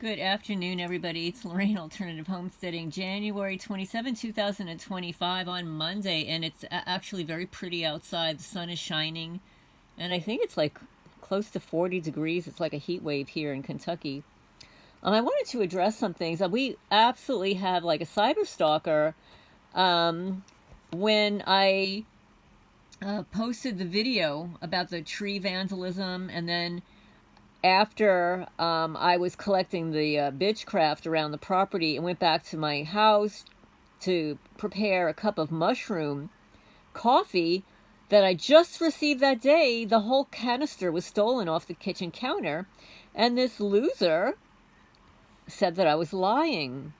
Good afternoon, everybody. It's Lorraine Alternative Homesteading, January 27, 2025 on Monday, and it's actually very pretty outside. The sun is shining, and I think it's like close to 40 degrees. It's like a heat wave here in Kentucky. I wanted to address some things. We absolutely have like a cyber stalker. When I posted the video about the tree vandalism, and then after I was collecting the bitchcraft around the property and went back to my house to prepare a cup of mushroom coffee that I just received that day, the whole canister was stolen off the kitchen counter, and this loser said that I was lying.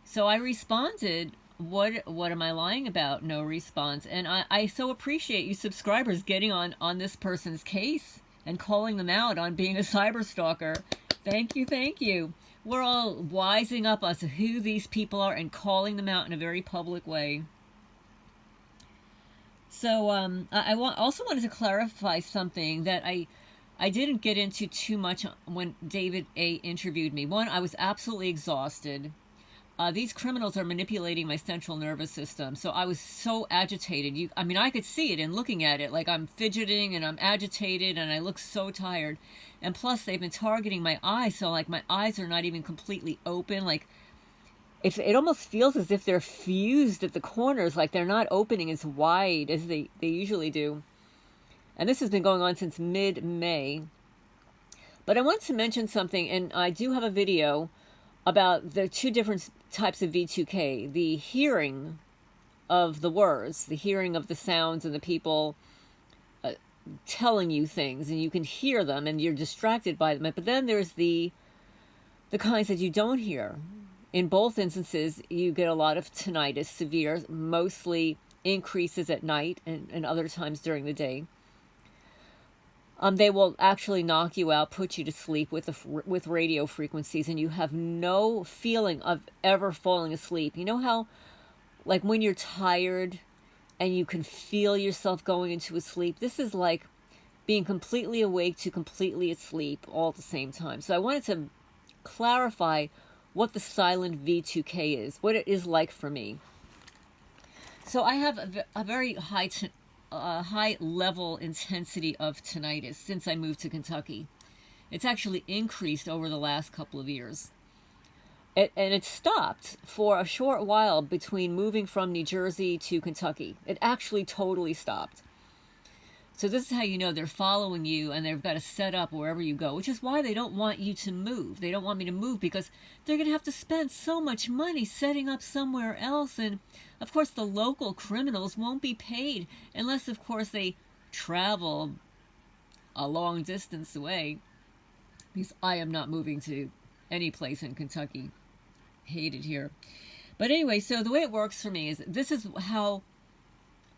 So I responded, what am I lying about? No response. And I so appreciate you subscribers getting on this person's case and calling them out on being a cyber stalker. Thank you, thank you. We're all wising up as to who these people are and calling them out in a very public way. So I also wanted to clarify something that I didn't get into too much when David A. interviewed me. One, I was absolutely exhausted. These criminals are manipulating my central nervous system. So I was so agitated. I could see it in looking at it. Like, I'm fidgeting and I'm agitated and I look so tired. And plus, they've been targeting my eyes. So, like, my eyes are not even completely open. Like, it almost feels as if they're fused at the corners. Like, they're not opening as wide as they usually do. And this has been going on since mid-May. But I want to mention something, and I do have a video about the two different types of V2K. The hearing of the words, the hearing of the sounds and the people telling you things, and you can hear them and you're distracted by them. But then there's the kinds that you don't hear. In both instances, you get a lot of tinnitus, severe, mostly increases at night and other times during the day. They will actually knock you out, put you to sleep with radio frequencies, and you have no feeling of ever falling asleep. You know how, like, when you're tired and you can feel yourself going into a sleep? This is like being completely awake to completely asleep all at the same time. So I wanted to clarify what the silent V2K is, what it is like for me. So I have a very high level intensity of tinnitus since I moved to Kentucky. It's actually increased over the last couple of years. And it stopped for a short while between moving from New Jersey to Kentucky. It actually totally stopped. So this is how you know they're following you, and they've got to set up wherever you go, which is why they don't want you to move. They don't want me to move because they're going to have to spend so much money setting up somewhere else. And of course, the local criminals won't be paid unless, of course, they travel a long distance away. Because I am not moving to any place in Kentucky. Hate it here. But anyway, so the way it works for me is this is how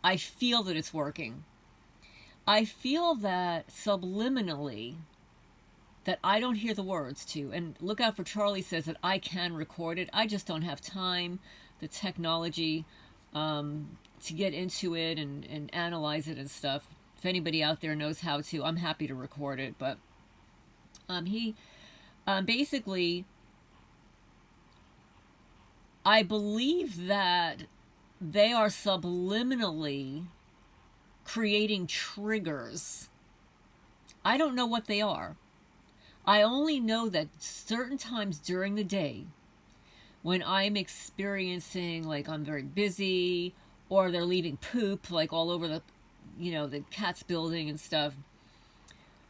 I feel that it's working. I feel that subliminally that I don't hear the words to. And look out for Charlie says that I can record it. I just don't have time, the technology, to get into it and analyze it and stuff. If anybody out there knows how to, I'm happy to record it. But he basically, I believe that they are subliminally creating triggers. I don't know what they are. I only know that certain times during the day when I'm experiencing, like, I'm very busy, or they're leaving poop like all over the cat's building and stuff,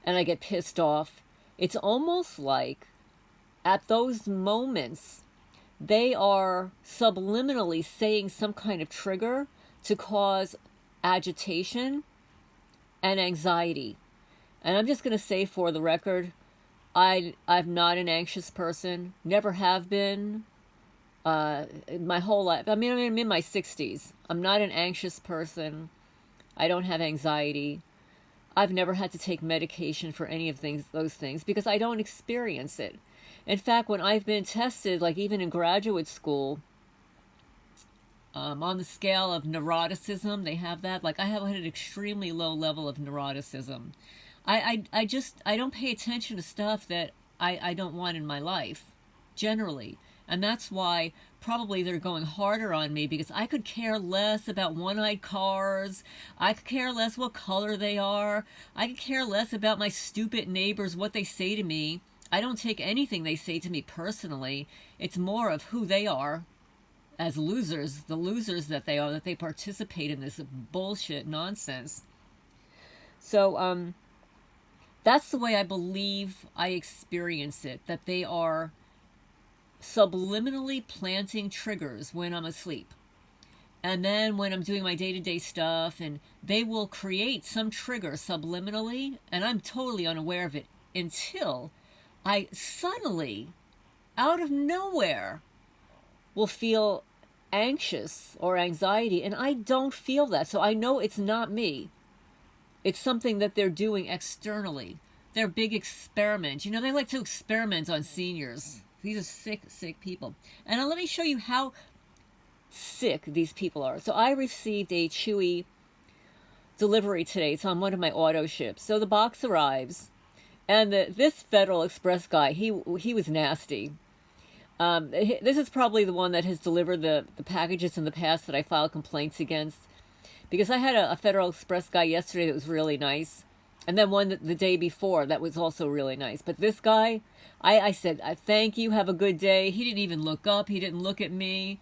and I get pissed off, it's almost like at those moments they are subliminally saying some kind of trigger to cause agitation and anxiety. And I'm just going to say for the record, I'm not an anxious person, never have been my whole life. I'm in my 60s. I'm not an anxious person. I don't have anxiety. I've never had to take medication for any of those things because I don't experience it. In fact, when I've been tested, like even in graduate school, on the scale of neuroticism, they have that. Like, I have had an extremely low level of neuroticism. I don't pay attention to stuff that I don't want in my life, generally. And that's why probably they're going harder on me, because I could care less about one-eyed cars. I could care less what color they are. I could care less about my stupid neighbors, what they say to me. I don't take anything they say to me personally. It's more of who they are as losers, the losers that they are, that they participate in this bullshit nonsense. So, that's the way I believe I experience it, that they are subliminally planting triggers when I'm asleep. And then when I'm doing my day-to-day stuff, and they will create some trigger subliminally, and I'm totally unaware of it until I suddenly, out of nowhere, will feel anxious or anxiety, and I don't feel that. So I know it's not me. It's something that they're doing externally. They're big experiments. You know, they like to experiment on seniors. These are sick, sick people. And now let me show you how sick these people are. So I received a Chewy delivery today. It's on one of my auto ships. So the box arrives, and this Federal Express guy, he was nasty. This is probably the one that has delivered the packages in the past that I filed complaints against. Because I had a Federal Express guy yesterday that was really nice. And then one the day before that was also really nice. But this guy, I said, thank you, have a good day. He didn't even look up. He didn't look at me.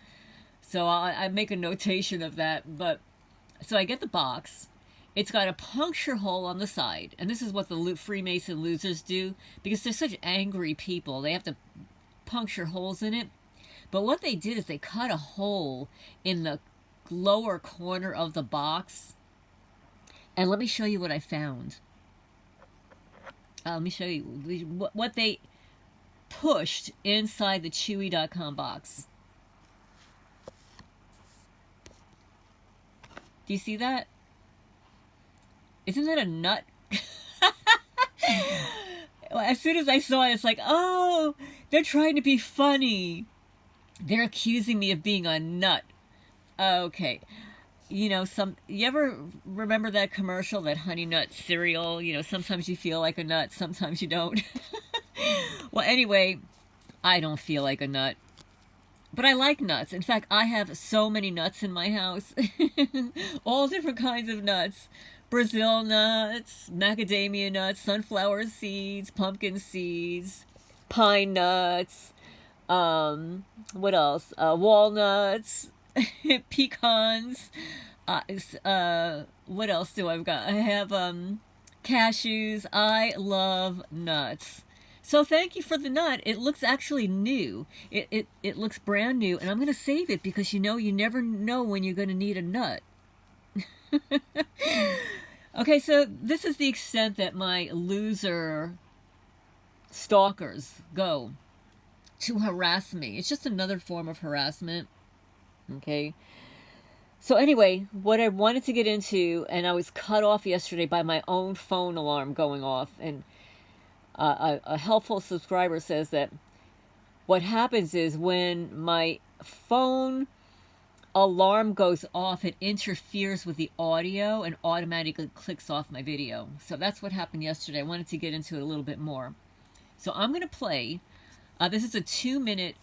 So I make a notation of that. But so I get the box. It's got a puncture hole on the side. And this is what the Freemason losers do. Because they're such angry people. They have to puncture holes in it. But what they did is they cut a hole in the lower corner of the box. And let me show you what I found. Let me show you what they pushed inside the Chewy.com box. Do you see that? Isn't that a nut? As soon as I saw it, it's like, oh, they're trying to be funny. They're accusing me of being a nut. Okay. You know, you ever remember that commercial, that Honey Nut cereal? You know, sometimes you feel like a nut, sometimes you don't. Well, anyway, I don't feel like a nut. But I like nuts. In fact, I have so many nuts in my house. All different kinds of nuts. Brazil nuts, macadamia nuts, sunflower seeds, pumpkin seeds, pine nuts, what else? Walnuts, pecans, what else do I've got? I have cashews. I love nuts. So thank you for the nut. It looks actually new. It looks brand new, and I'm going to save it because, you know, you never know when you're going to need a nut. Okay, so this is the extent that my loser stalkers go to harass me. It's just another form of harassment. Okay. So anyway, what I wanted to get into, and I was cut off yesterday by my own phone alarm going off, and a helpful subscriber says that what happens is when my phone alarm goes off, it interferes with the audio and automatically clicks off my video. So that's what happened yesterday. I wanted to get into it a little bit more. So I'm going to play, this is a 2-minute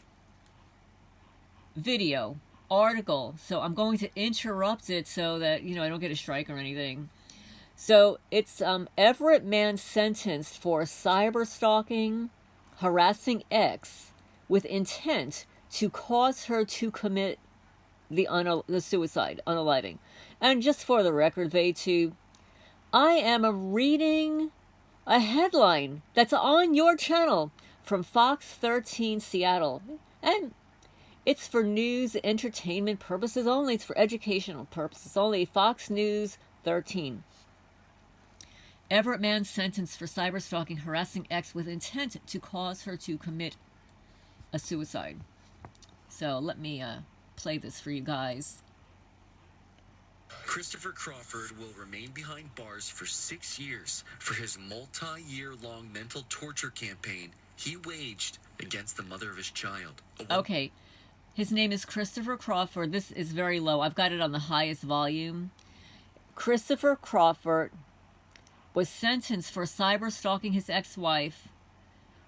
video article. So I'm going to interrupt it so that, you know, I don't get a strike or anything. So it's Everett man sentenced for cyber-stalking, harassing ex with intent to cause her to commit the suicide, unaliving. And just for the record, I am reading a headline that's on your channel from Fox 13 Seattle. And it's for news, entertainment purposes only. It's for educational purposes only. Fox News 13. Everett man sentenced for cyber-stalking, harassing ex with intent to cause her to commit a suicide. So let me play this for you guys. Christopher Crawford will remain behind bars for 6 years for his multi-year-long mental torture campaign he waged against the mother of his child. Okay, his name is Christopher Crawford. This is very low. I've got it on the highest volume. Christopher Crawford was sentenced for cyber-stalking his ex-wife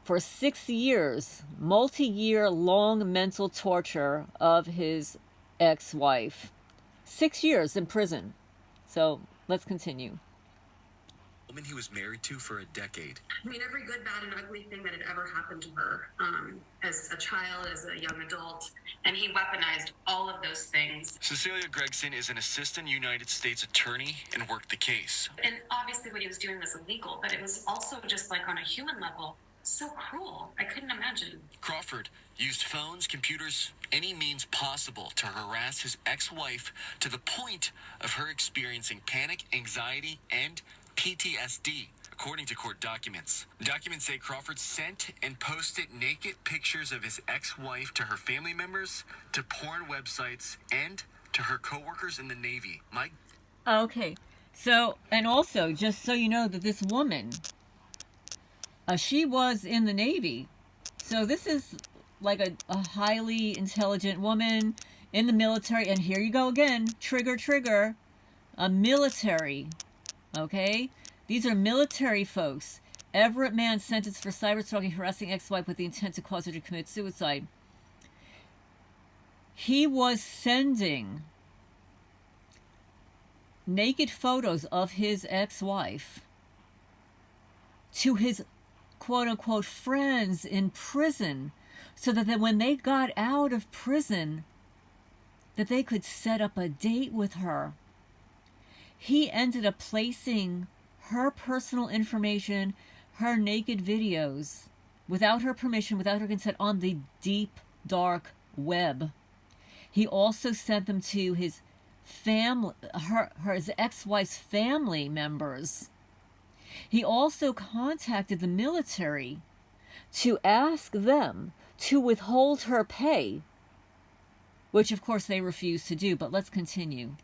for 6 years, multi-year long mental torture of his ex-wife. 6 years in prison. So let's continue. Woman he was married to for a decade. I mean, every good, bad, and ugly thing that had ever happened to her as a child, as a young adult, and he weaponized all of those things. Cecilia Gregson is an assistant United States attorney and worked the case. And obviously what he was doing was illegal, but it was also just like on a human level, so cruel. I couldn't imagine. Crawford used phones, computers, any means possible to harass his ex-wife to the point of her experiencing panic, anxiety, and PTSD, according to court documents. The documents say Crawford sent and posted naked pictures of his ex-wife to her family members, to porn websites, and to her co-workers in the Navy. Okay, so, and also, just so you know that this woman, she was in the Navy. So this is like a highly intelligent woman in the military. And here you go again, trigger, a military. Okay? These are military folks. Everett man sentenced for cyber-stalking, harassing ex-wife with the intent to cause her to commit suicide. He was sending naked photos of his ex-wife to his quote-unquote friends in prison so that when they got out of prison, that they could set up a date with her. He ended up placing her personal information, her naked videos, without her permission, without her consent, on the deep, dark web. He also sent them to his family, his ex-wife's family members. He also contacted the military to ask them to withhold her pay, which of course they refused to do, but let's continue.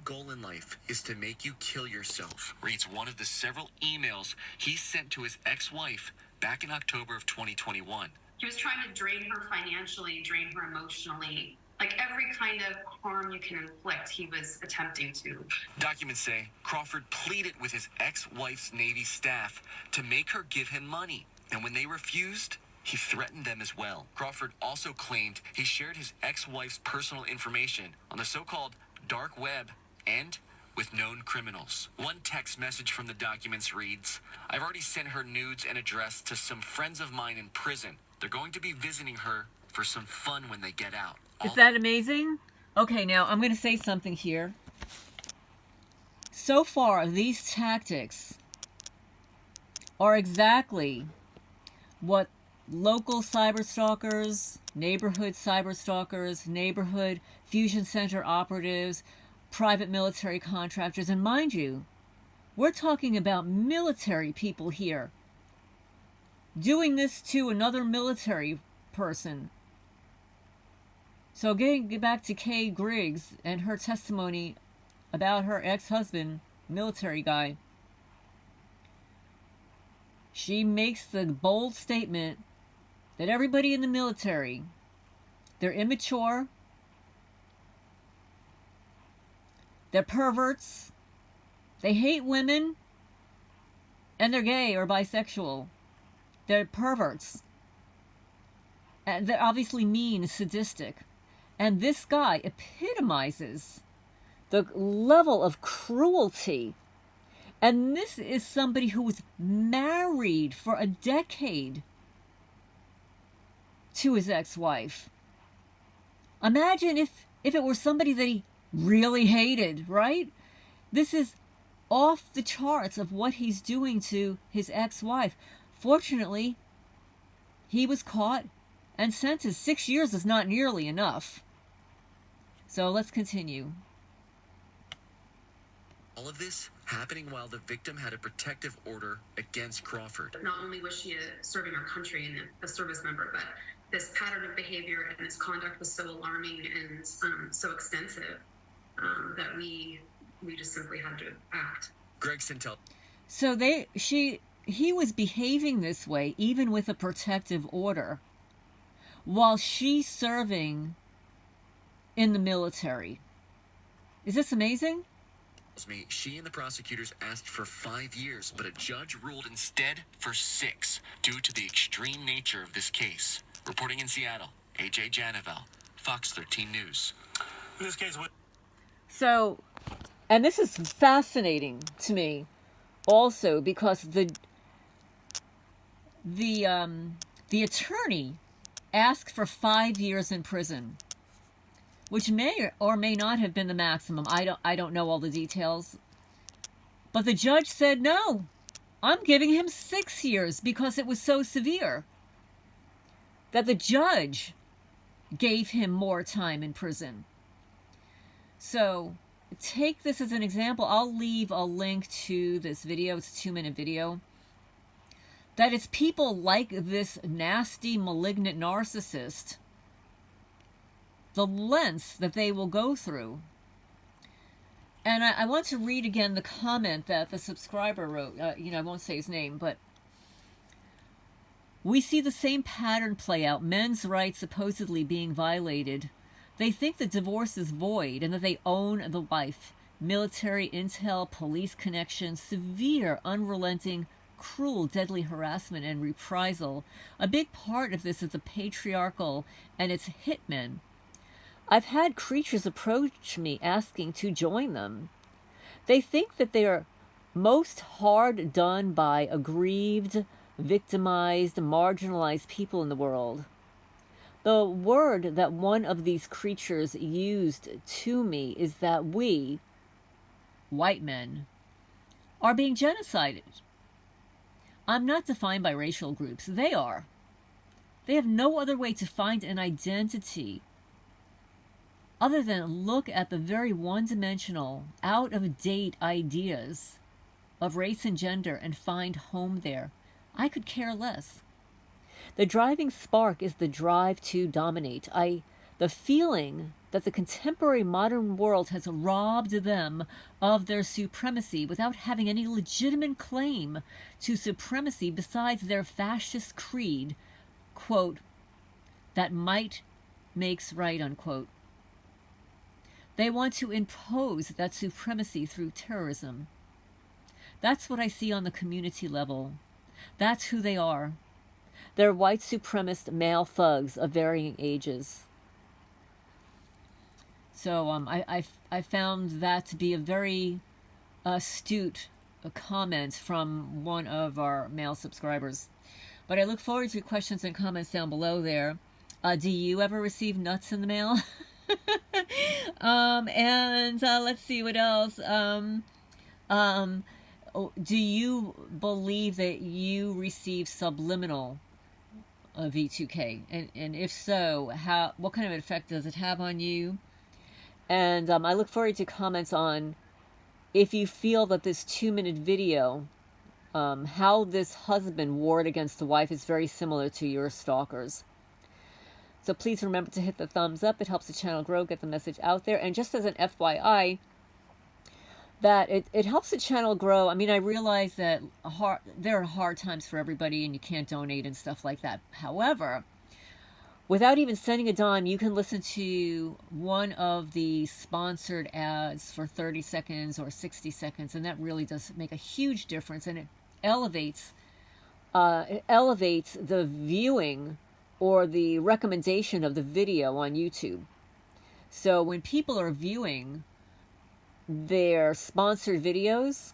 Goal in life is to make you kill yourself, reads one of the several emails he sent to his ex-wife back in October of 2021. He was trying to drain her financially, drain her emotionally. Like every kind of harm you can inflict, he was attempting to. Documents say Crawford pleaded with his ex-wife's Navy staff to make her give him money, and when they refused, he threatened them as well. Crawford also claimed he shared his ex-wife's personal information on the so-called dark web and with known criminals. One text message from the documents reads, "I've already sent her nudes and address to some friends of mine in prison. They're going to be visiting her for some fun when they get out." Is that amazing? Okay, now I'm going to say something here. So far, these tactics are exactly what local cyberstalkers, neighborhood cyberstalkers, neighborhood fusion center operatives, private military contractors, and mind you, we're talking about military people here doing this to another military person. So getting back to Kay Griggs and her testimony about her ex-husband, military guy, she makes the bold statement that everybody in the military, they're immature, they're perverts, they hate women, and they're gay or bisexual. They're perverts. And they're obviously mean, sadistic. And this guy epitomizes the level of cruelty. And this is somebody who was married for a decade to his ex-wife. Imagine if it were somebody that he really hated, right? This is off the charts of what he's doing to his ex-wife. Fortunately, he was caught and sentenced. 6 years is not nearly enough. So let's continue. All of this happening while the victim had a protective order against Crawford. Not only was she serving our country and a service member, but this pattern of behavior and this conduct was so alarming and so extensive that we just simply had to act. Gregson tells. So he was behaving this way even with a protective order while she's serving in the military. Is this amazing? me she and the prosecutors asked for 5 years, but a judge ruled instead for 6 due to the extreme nature of this case. Reporting in Seattle, AJ Janavel, Fox 13 News. This case would. So, and this is fascinating to me also because the attorney asked for 5 years in prison, which may or may not have been the maximum. I don't know all the details. But the judge said, no, I'm giving him 6 years because it was so severe that the judge gave him more time in prison. So take this as an example. I'll leave a link to this video. It's a 2-minute video. That it's people like this nasty, malignant narcissist, the lengths that they will go through. And I want to read again the comment that the subscriber wrote. I won't say his name, but we see the same pattern play out. Men's rights supposedly being violated. They think the divorce is void and that they own the wife. Military, intel, police connections, severe, unrelenting, cruel, deadly harassment and reprisal. A big part of this is the patriarchal and its hitmen. I've had creatures approach me asking to join them. They think that they are most hard done by aggrieved, victimized, marginalized people in the world. The word that one of these creatures used to me is that we, white men, are being genocided. I'm not defined by racial groups. They are. They have no other way to find an identity other than look at the very one-dimensional, out-of-date ideas of race and gender and find home there. I could care less. The driving spark is the drive to dominate. The feeling that the contemporary modern world has robbed them of their supremacy without having any legitimate claim to supremacy besides their fascist creed, quote, that might makes right, unquote. They want to impose that supremacy through terrorism. That's what I see on the community level. That's who they are. They're white supremacist male thugs of varying ages. So I found that to be a very astute comment from one of our male subscribers. But I look forward to questions and comments down below there. Do you ever receive nuts in the mail? And let's see what else. Do you believe that you receive subliminal V2K? And if so, what kind of effect does it have on you? And I look forward to comments on if you feel that this 2-minute video, how this husband warred against the wife is very similar to your stalkers. So please remember to hit the thumbs up. It helps the channel grow, get the message out there. And just as an FYI, that it helps the channel grow. I mean, I realize that there are hard times for everybody and you can't donate and stuff like that. However, without even sending a dime, you can listen to one of the sponsored ads for 30 seconds or 60 seconds. And that really does make a huge difference. And it elevates the viewing or the recommendation of the video on YouTube. So when people are viewing their sponsored videos,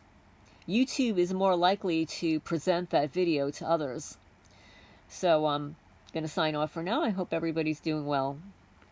YouTube is more likely to present that video to others. So I'm going to sign off for now. I hope everybody's doing well.